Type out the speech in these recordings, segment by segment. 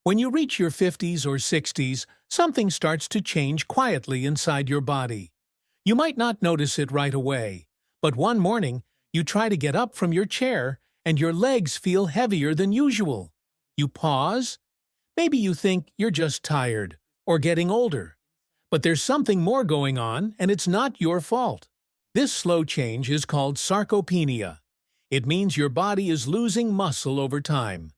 When you reach your 50s or 60s, something starts to change quietly inside your body. You might not notice it right away, but one morning, you try to get up from your chair and your legs feel heavier than usual. You pause. Maybe you think you're just tired or getting older. But there's something more going on, and it's not your fault. This slow change is called sarcopenia. It means your body is losing muscle over time.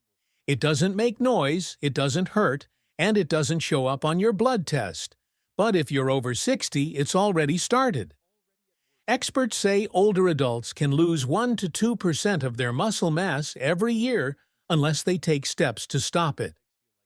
It doesn't make noise, it doesn't hurt, and it doesn't show up on your blood test. But if you're over 60, it's already started. Experts say older adults can lose 1 to 2% of their muscle mass every year unless they take steps to stop it.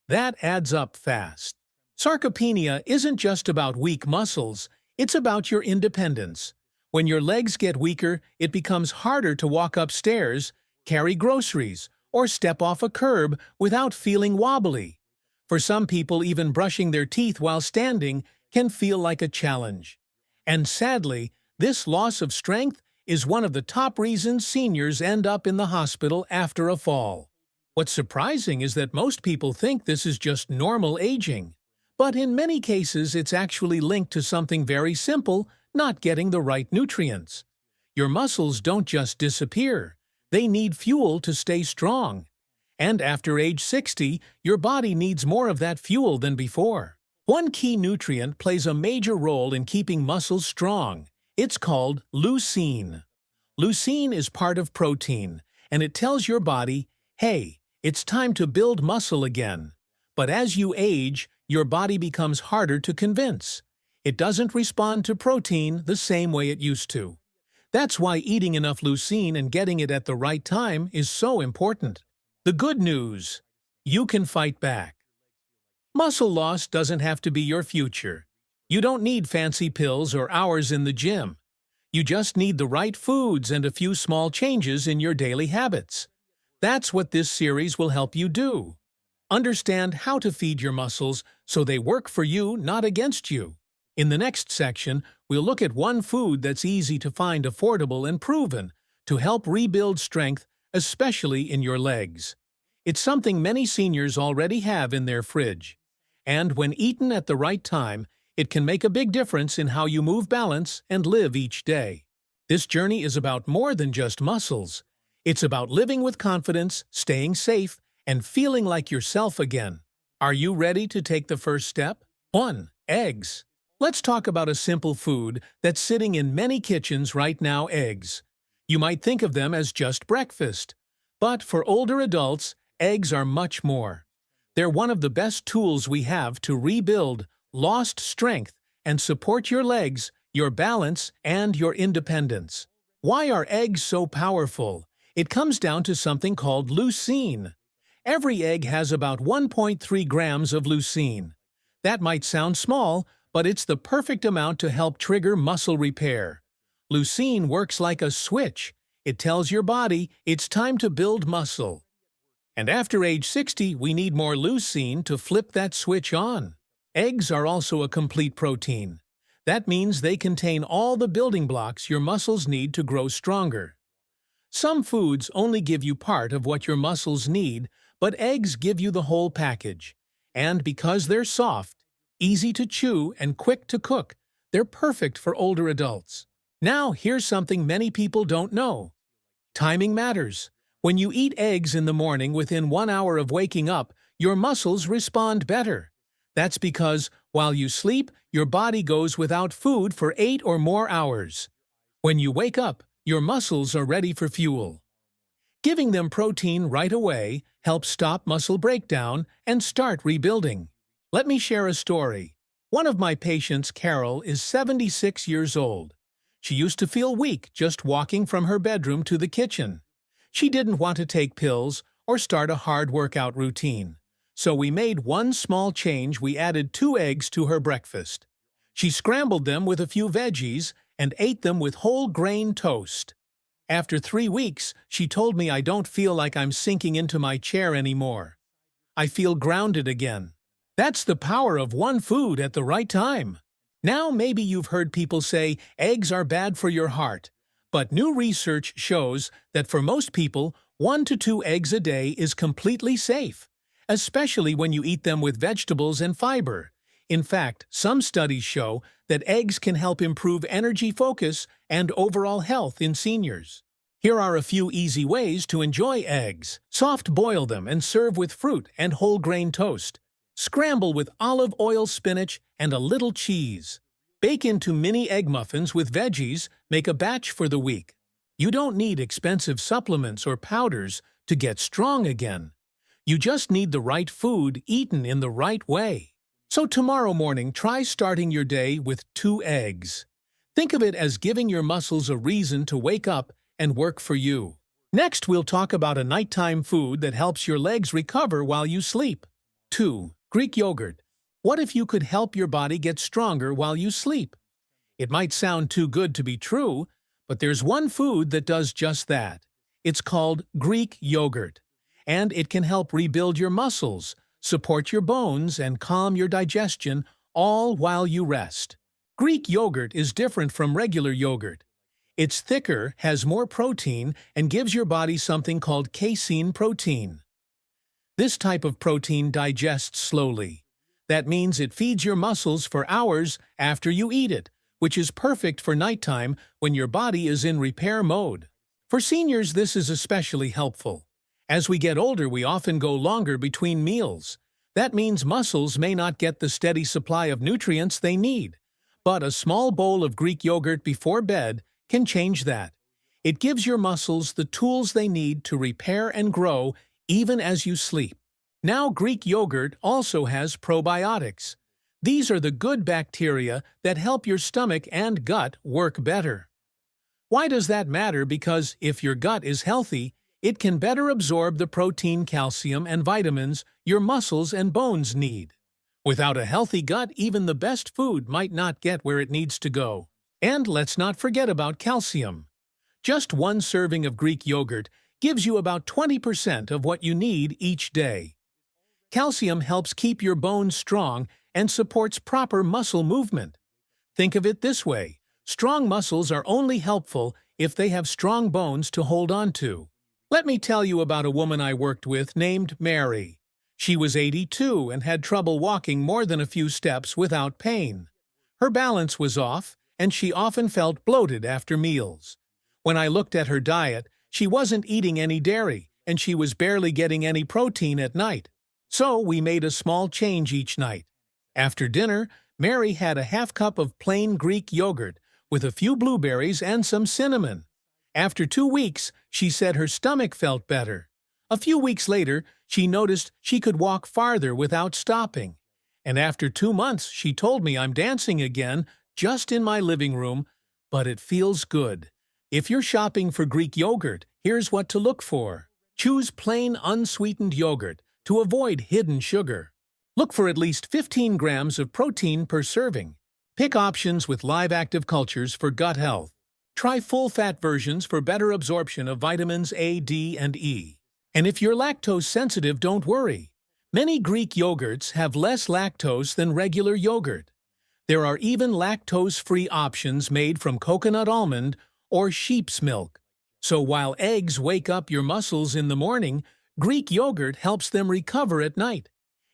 That adds up fast. Sarcopenia isn't just about weak muscles, it's about your independence. When your legs get weaker, it becomes harder to walk upstairs, carry groceries, or step off a curb without feeling wobbly. For some people, even brushing their teeth while standing can feel like a challenge. And sadly, this loss of strength is one of the top reasons seniors end up in the hospital after a fall. What's surprising is that most people think this is just normal aging. But in many cases, it's actually linked to something very simple: not getting the right nutrients. Your muscles don't just disappear. They need fuel to stay strong. And after age 60, your body needs more of that fuel than before. One key nutrient plays a major role in keeping muscles strong. It's called leucine. Leucine is part of protein, and it tells your body, hey, it's time to build muscle again. But as you age, your body becomes harder to convince. It doesn't respond to protein the same way it used to. That's why eating enough leucine and getting it at the right time is so important. The good news: you can fight back. Muscle loss doesn't have to be your future. You don't need fancy pills or hours in the gym. You just need the right foods and a few small changes in your daily habits. That's what this series will help you do. Understand how to feed your muscles so they work for you, not against you. In the next section, we'll look at one food that's easy to find, affordable, and proven to help rebuild strength, especially in your legs. It's something many seniors already have in their fridge. And when eaten at the right time, it can make a big difference in how you move, balance, and live each day. This journey is about more than just muscles. It's about living with confidence, staying safe, and feeling like yourself again. Are you ready to take the first step? 1. Eggs. Let's talk about a simple food that's sitting in many kitchens right now: eggs. You might think of them as just breakfast. But for older adults, eggs are much more. They're one of the best tools we have to rebuild lost strength and support your legs, your balance, and your independence. Why are eggs so powerful? It comes down to something called leucine. Every egg has about 1.3 grams of leucine. That might sound small, but it's the perfect amount to help trigger muscle repair. Leucine works like a switch. It tells your body it's time to build muscle. And after age 60, we need more leucine to flip that switch on. Eggs are also a complete protein. That means they contain all the building blocks your muscles need to grow stronger. Some foods only give you part of what your muscles need, but eggs give you the whole package. And because they're soft, easy to chew, and quick to cook, they're perfect for older adults. Now, here's something many people don't know. Timing matters. When you eat eggs in the morning within 1 hour of waking up, your muscles respond better. That's because, while you sleep, your body goes without food for 8 or more hours. When you wake up, your muscles are ready for fuel. Giving them protein right away helps stop muscle breakdown and start rebuilding. Let me share a story. One of my patients, Carol, is 76 years old. She used to feel weak just walking from her bedroom to the kitchen. She didn't want to take pills or start a hard workout routine. So we made one small change: we added 2 eggs to her breakfast. She scrambled them with a few veggies and ate them with whole grain toast. After 3 weeks, she told me, "I don't feel like I'm sinking into my chair anymore. I feel grounded again." That's the power of one food at the right time. Now, maybe you've heard people say eggs are bad for your heart. But new research shows that for most people, 1 to 2 eggs a day is completely safe. especially when you eat them with vegetables and fiber. In fact, some studies show that eggs can help improve energy focus and overall health in seniors. Here are a few easy ways to enjoy eggs. Soft boil them and serve with fruit and whole grain toast. Scramble with olive oil, spinach, and a little cheese. Bake into mini egg muffins with veggies, make a batch for the week. You don't need expensive supplements or powders to get strong again. You just need the right food eaten in the right way. So tomorrow morning, try starting your day with 2 eggs. Think of it as giving your muscles a reason to wake up and work for you. Next, we'll talk about a nighttime food that helps your legs recover while you sleep. 2. Greek yogurt. What if you could help your body get stronger while you sleep? It might sound too good to be true, but there's one food that does just that. It's called Greek yogurt, and it can help rebuild your muscles, support your bones, and calm your digestion, all while you rest. Greek yogurt is different from regular yogurt. It's thicker, has more protein, and gives your body something called casein protein. This type of protein digests slowly. That means it feeds your muscles for hours after you eat it, which is perfect for nighttime when your body is in repair mode. For seniors, this is especially helpful. As we get older, we often go longer between meals. That means muscles may not get the steady supply of nutrients they need. But a small bowl of Greek yogurt before bed can change that. It gives your muscles the tools they need to repair and grow even as you sleep. Now, Greek yogurt also has probiotics. These are the good bacteria that help your stomach and gut work better. Why does that matter? Because if your gut is healthy, it can better absorb the protein, calcium, and vitamins your muscles and bones need. Without a healthy gut, even the best food might not get where it needs to go. And let's not forget about calcium. Just 1 serving of Greek yogurt gives you about 20% of what you need each day. Calcium helps keep your bones strong and supports proper muscle movement. Think of it this way: strong muscles are only helpful if they have strong bones to hold on to. Let me tell you about a woman I worked with named Mary. She was 82 and had trouble walking more than a few steps without pain. Her balance was off, and she often felt bloated after meals. When I looked at her diet, she wasn't eating any dairy, and she was barely getting any protein at night. So we made a small change each night. After dinner, Mary had a half cup of plain Greek yogurt with a few blueberries and some cinnamon. After 2 weeks, she said her stomach felt better. A few weeks later, she noticed she could walk farther without stopping. And after 2 months, she told me, "I'm dancing again, just in my living room, but it feels good." If you're shopping for Greek yogurt, here's what to look for. Choose plain unsweetened yogurt to avoid hidden sugar. Look for at least 15 grams of protein per serving. Pick options with live active cultures for gut health. Try full-fat versions for better absorption of vitamins A, D, and E. And if you're lactose sensitive, don't worry. Many Greek yogurts have less lactose than regular yogurt. There are even lactose-free options made from coconut almond or sheep's milk. So while eggs wake up your muscles in the morning, Greek yogurt helps them recover at night.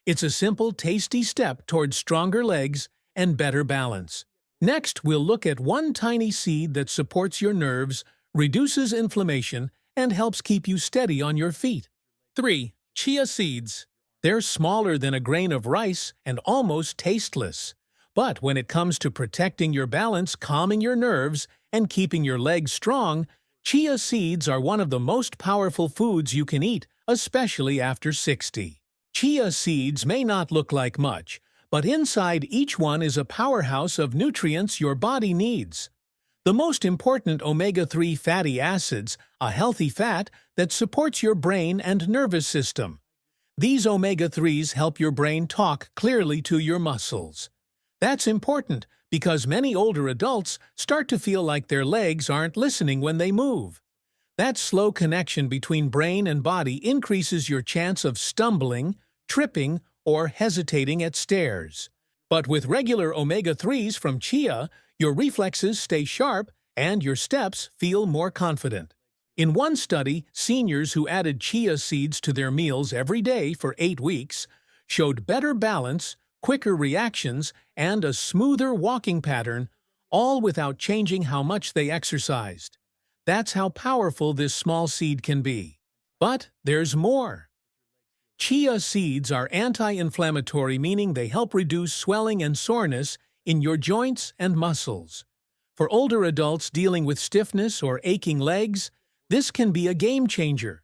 It's a simple, tasty step towards stronger legs and better balance. Next, we'll look at one tiny seed that supports your nerves, reduces inflammation, and helps keep you steady on your feet. 3. Chia seeds. They're smaller than a grain of rice and almost tasteless. But when it comes to protecting your balance, calming your nerves, and keeping your legs strong, chia seeds are one of the most powerful foods you can eat, especially after 60. Chia seeds may not look like much, but inside each one is a powerhouse of nutrients your body needs. The most important omega-3 fatty acids, a healthy fat that supports your brain and nervous system. These omega-3s help your brain talk clearly to your muscles. That's important because many older adults start to feel like their legs aren't listening when they move. That slow connection between brain and body increases your chance of stumbling, tripping, or hesitating at stairs. But with regular omega-3s from chia, your reflexes stay sharp and your steps feel more confident. In one study, seniors who added chia seeds to their meals every day for 8 weeks showed better balance, quicker reactions, and a smoother walking pattern, all without changing how much they exercised. That's how powerful this small seed can be. But there's more. Chia seeds are anti-inflammatory, meaning they help reduce swelling and soreness in your joints and muscles. For older adults dealing with stiffness or aching legs, this can be a game changer.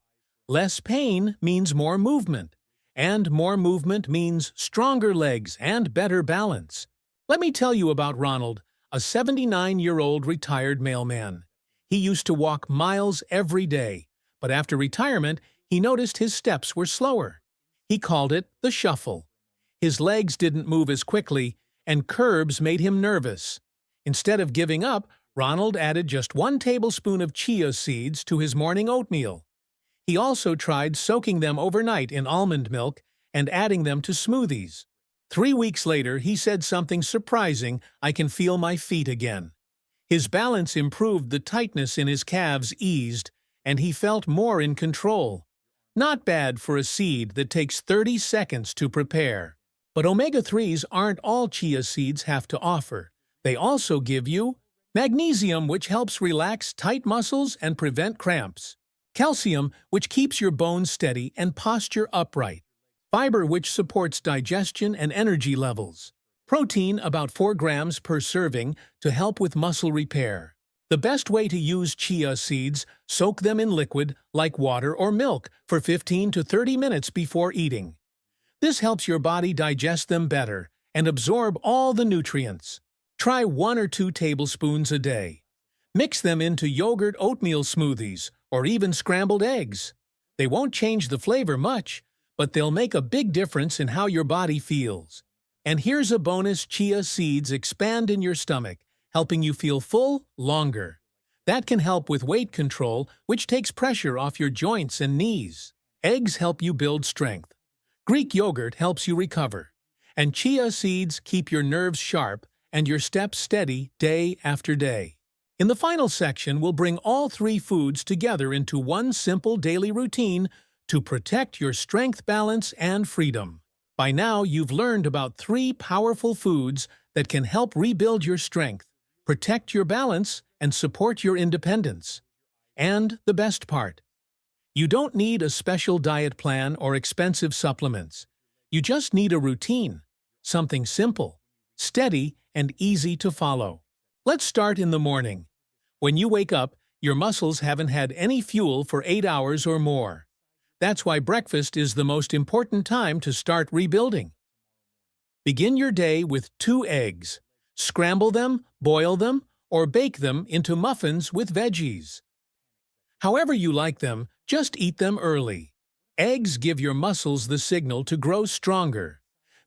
Less pain means more movement, and more movement means stronger legs and better balance. Let me tell you about Ronald, a 79-year-old retired mailman. He used to walk miles every day, but after retirement, he noticed his steps were slower. He called it the shuffle. His legs didn't move as quickly, and curbs made him nervous. Instead of giving up, Ronald added just 1 tablespoon of chia seeds to his morning oatmeal. He also tried soaking them overnight in almond milk and adding them to smoothies. 3 weeks later, he said something surprising: "I can feel my feet again." His balance improved, the tightness in his calves eased, and he felt more in control. Not bad for a seed that takes 30 seconds to prepare. But omega-3s aren't all chia seeds have to offer. They also give you magnesium, which helps relax tight muscles and prevent cramps; calcium, which keeps your bones steady and posture upright; fiber, which supports digestion and energy levels; protein, about 4 grams per serving, to help with muscle repair. The best way to use chia seeds: soak them in liquid, like water or milk, for 15 to 30 minutes before eating. This helps your body digest them better and absorb all the nutrients. Try 1 or 2 tablespoons a day. Mix them into yogurt, oatmeal smoothies, or even scrambled eggs. They won't change the flavor much, but they'll make a big difference in how your body feels. And here's a bonus: chia seeds expand in your stomach, helping you feel full longer. That can help with weight control, which takes pressure off your joints and knees. Eggs help you build strength. Greek yogurt helps you recover. And chia seeds keep your nerves sharp and your steps steady day after day. In the final section, we'll bring all 3 foods together into one simple daily routine to protect your strength, balance, and freedom. By now, you've learned about 3 powerful foods that can help rebuild your strength, protect your balance, and support your independence. And the best part: you don't need a special diet plan or expensive supplements. You just need a routine, something simple, steady, and easy to follow. Let's start in the morning. When you wake up, your muscles haven't had any fuel for 8 hours or more. That's why breakfast is the most important time to start rebuilding. Begin your day with 2 eggs. Scramble them, boil them, or bake them into muffins with veggies. However you like them, just eat them early. Eggs give your muscles the signal to grow stronger.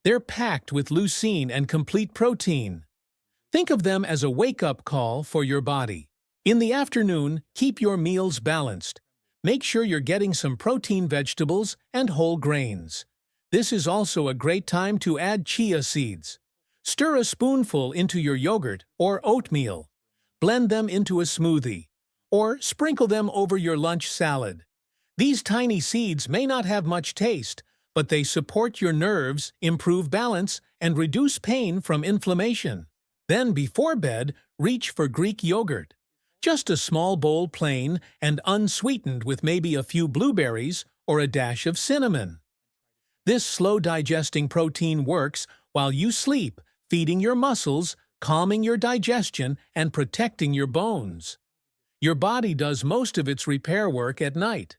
They're packed with leucine and complete protein. Think of them as a wake-up call for your body. In the afternoon, keep your meals balanced. Make sure you're getting some protein, vegetables, and whole grains. This is also a great time to add chia seeds. Stir a spoonful into your yogurt or oatmeal. Blend them into a smoothie, or sprinkle them over your lunch salad. These tiny seeds may not have much taste, but they support your nerves, improve balance, and reduce pain from inflammation. Then, before bed, reach for Greek yogurt. Just a small bowl, plain and unsweetened, with maybe a few blueberries or a dash of cinnamon. This slow-digesting protein works while you sleep, feeding your muscles, calming your digestion, and protecting your bones. Your body does most of its repair work at night.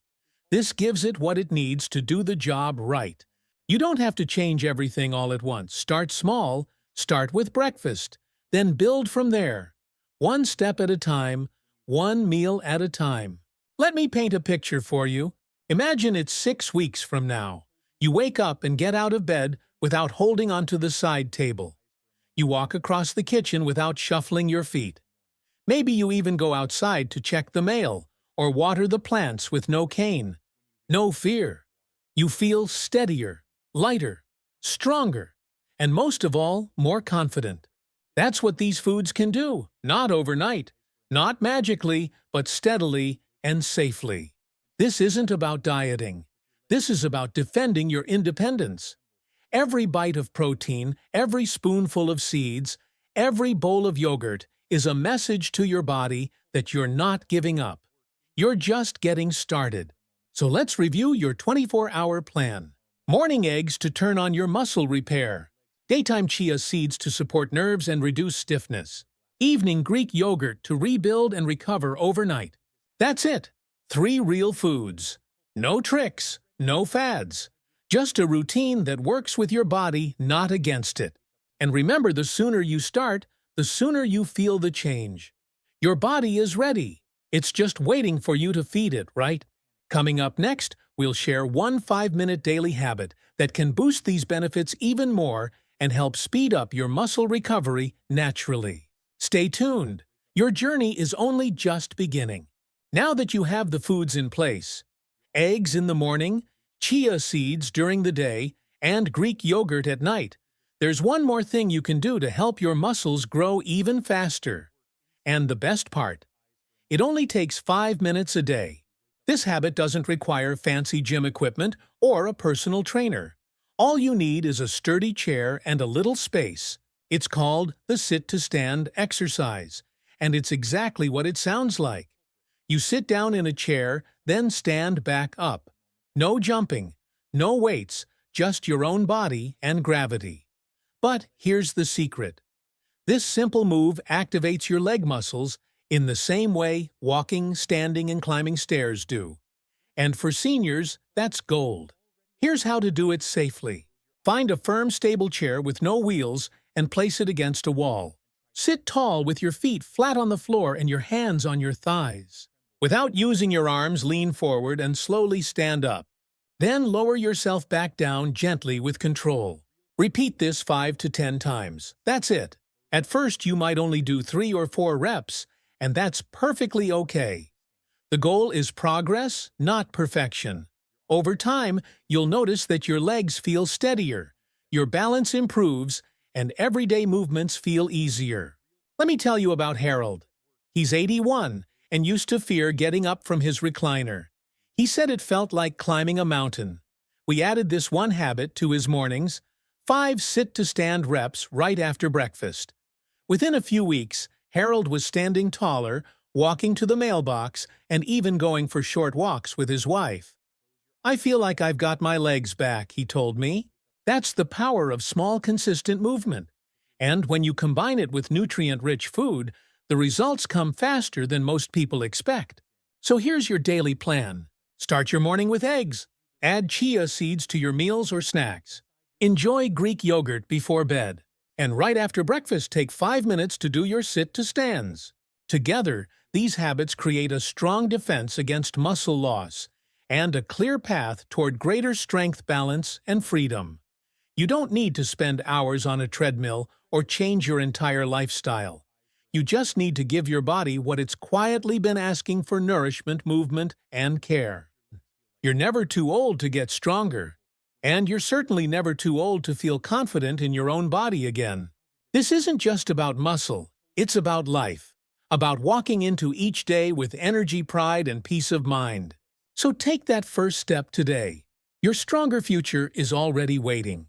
This gives it what it needs to do the job right. You don't have to change everything all at once. Start small, start with breakfast, then build from there. 1 step at a time, 1 meal at a time. Let me paint a picture for you. Imagine it's 6 weeks from now. You wake up and get out of bed without holding onto the side table. You walk across the kitchen without shuffling your feet. Maybe you even go outside to check the mail or water the plants with no cane. No fear. You feel steadier, lighter, stronger, and most of all, more confident. That's what these foods can do. Not overnight, not magically, but steadily, and safely. This isn't about dieting. This is about defending your independence. Every bite of protein, every spoonful of seeds, every bowl of yogurt is a message to your body that you're not giving up. You're just getting started. So let's review your 24-hour plan. Morning eggs to turn on your muscle repair. Daytime chia seeds to support nerves and reduce stiffness. Evening Greek yogurt to rebuild and recover overnight. That's it. 3 real foods. No tricks, no fads. Just a routine that works with your body, not against it. And remember, the sooner you start, the sooner you feel the change. Your body is ready. It's just waiting for you to feed it, right? Coming up next, we'll share one 5-minute daily habit that can boost these benefits even more and help speed up your muscle recovery naturally. Stay tuned. Your journey is only just beginning. Now that you have the foods in place, eggs in the morning, chia seeds during the day, and Greek yogurt at night, there's one more thing you can do to help your muscles grow even faster. And the best part, it only takes 5 minutes a day. This habit doesn't require fancy gym equipment or a personal trainer. All you need is a sturdy chair and a little space. It's called the sit-to-stand exercise, and it's exactly what it sounds like. You sit down in a chair, then stand back up. No jumping, no weights, just your own body and gravity. But here's the secret. This simple move activates your leg muscles in the same way walking, standing, and climbing stairs do. And for seniors, that's gold. Here's how to do it safely. Find a firm, stable chair with no wheels and place it against a wall. Sit tall with your feet flat on the floor and your hands on your thighs. Without using your arms, lean forward and slowly stand up. Then lower yourself back down gently with control. Repeat this 5 to 10 times. That's it. At first, you might only do 3 or 4 reps, and that's perfectly okay. The goal is progress, not perfection. Over time, you'll notice that your legs feel steadier, your balance improves, and everyday movements feel easier. Let me tell you about Harold. He's 81 and used to fear getting up from his recliner. He said it felt like climbing a mountain. We added this one habit to his mornings: 5 sit-to-stand reps right after breakfast. Within a few weeks, Harold was standing taller, walking to the mailbox, and even going for short walks with his wife. "I feel like I've got my legs back," he told me. That's the power of small, consistent movement. And when you combine it with nutrient-rich food, the results come faster than most people expect. So here's your daily plan. Start your morning with eggs. Add chia seeds to your meals or snacks. Enjoy Greek yogurt before bed. And right after breakfast, take 5 minutes to do your sit-to-stands. Together, these habits create a strong defense against muscle loss and a clear path toward greater strength, balance, and freedom. You don't need to spend hours on a treadmill or change your entire lifestyle. You just need to give your body what it's quietly been asking for: nourishment, movement, and care. You're never too old to get stronger. And you're certainly never too old to feel confident in your own body again. This isn't just about muscle, it's about life. About walking into each day with energy, pride, and peace of mind. So take that first step today. Your stronger future is already waiting.